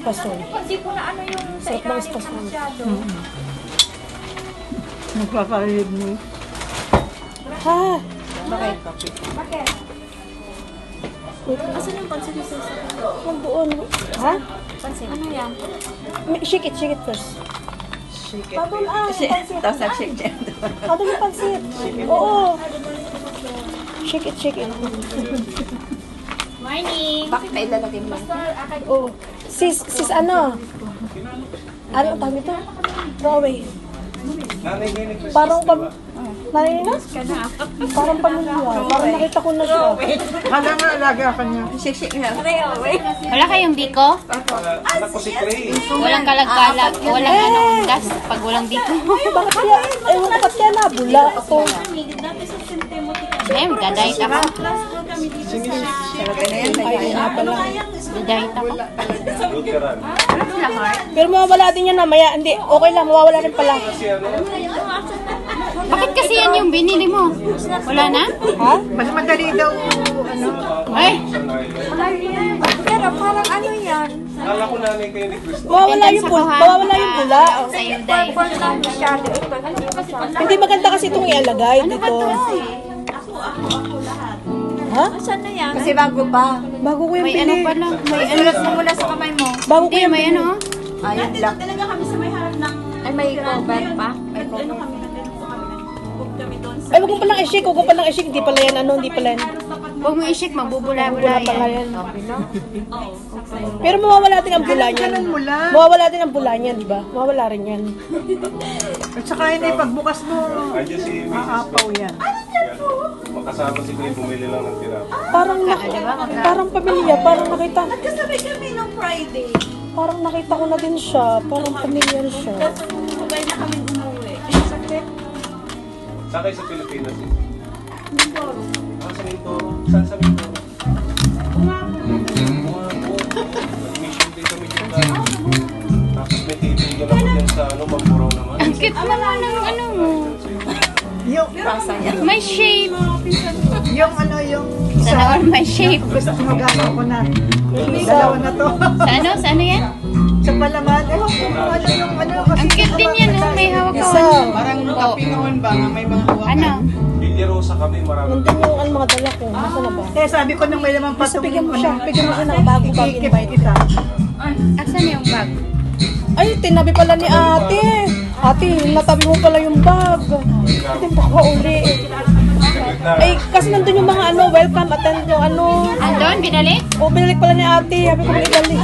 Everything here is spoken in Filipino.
espasol. Hindi ko na ano yung sa Sarap ng ilalim espasol. masyado. Nagpaparinig mo. Ha? Bakit? Asan yung pansin sa isa? Ang buon. Ha? Pansin. Ano yan? Shake it first. Shake it. Padol pansit. Tapos nag-shake dyan. Padol yung pansit. Oo. Shake it. Morning! Bakit may ilalagay mo? Oh. Sis ano? Ano ang tawag ito?Raway. Parang narinig na? Parang pamilya. Parang nakita ko na siya. Hala nga, alaga ka niya. Shake nga. Wala kayong biko? Anak ko si Cray. Walang kalag-kalag, walang anong dust pag walang biko. Bakit kaya? Ewan ko ba't kaya nabula ako. Ma'am, dadayit ako. Talaga na yan. Ay, nga pala. Dadayit ako. Good ka rin. Pero mawawala din yan namaya. Hindi, okay lang. Mawawala rin pala. Kasi ano, Bakit kasi yan yung binili mo? Wala na? Ha? Mas madali daw, ano. Ay, Pero parang ano yan? Kala ko nanay kayo ni Chris. Mawawala yung bula. Mawawala yung bula. sa'yo, day. Purple lang masyado. Ito, hindi masyado. Hindi maganda kasi itong ialagay dito. Ha? Saan na yan? Kasi bago pa. Bago ko yung May ano pili. pala, may ano. Sulat mo mula sa kamay mo. Bago ko Hindi, yung may ano. Ayun lang. Ay, may cover pa? May cover. Ay, wag mo palang i-shake. Wag mo palang i-shake. Hindi pala yan. Hindi pala yan. Huwag mo i-shake, magbubula-bula Wala pa nga yan. yan. Pero mawawala din ang bula niyan. Ganun mo lang. Mawawala din ang bula niyan, di ba? Mawawala rin yan. At saka hindi, pagbukas mo, Andiyan si Mrs. aapaw yan. Makasama si Cray, bumili lang ng tinapay. Parang pamilya. Parang nakita. Kasabay kami nung Friday. Parang nakita ko na din siya. Parang pamilya siya. Sabay na kami umuwi. Sakit. Saan kayo sa Pilipinas eh? Sa Mindoro. Saan sa Mindoro? Nag-mission din kami dito. Tapos may titigan ako dyan sa ano, Magpuraw naman. Ang cute naman ng ano mo. Yung, May shape. yung ano, yung Sana all may shape. gusto ko gano'n ko na. Dalawa na to. Sa ano? Sa ano yan? Sa palaman, ewan ko kung ano yung ano. Kasi Ang cute din yan, oh. May hawak Isa. parang kapinoon ba, may mga huwag. Ano? Bilyerosa kami, marami. Nandun yung mga dala ko. Nasa na ba? Kaya sabi ko nung may laman pa Basta bigyan mo siya. Bigyan mo siya ng bago-bago Ikikip invite. kita. Asan yung bag? Ay, tinabi pala ni ate. Ate, natabi mo pala yung bag. Ate, baka uli. Ay, kasi nandun yung mga welcome, attend yung Andon, binalik? O, binalik pala ni ate. Sabi ko, ibalik.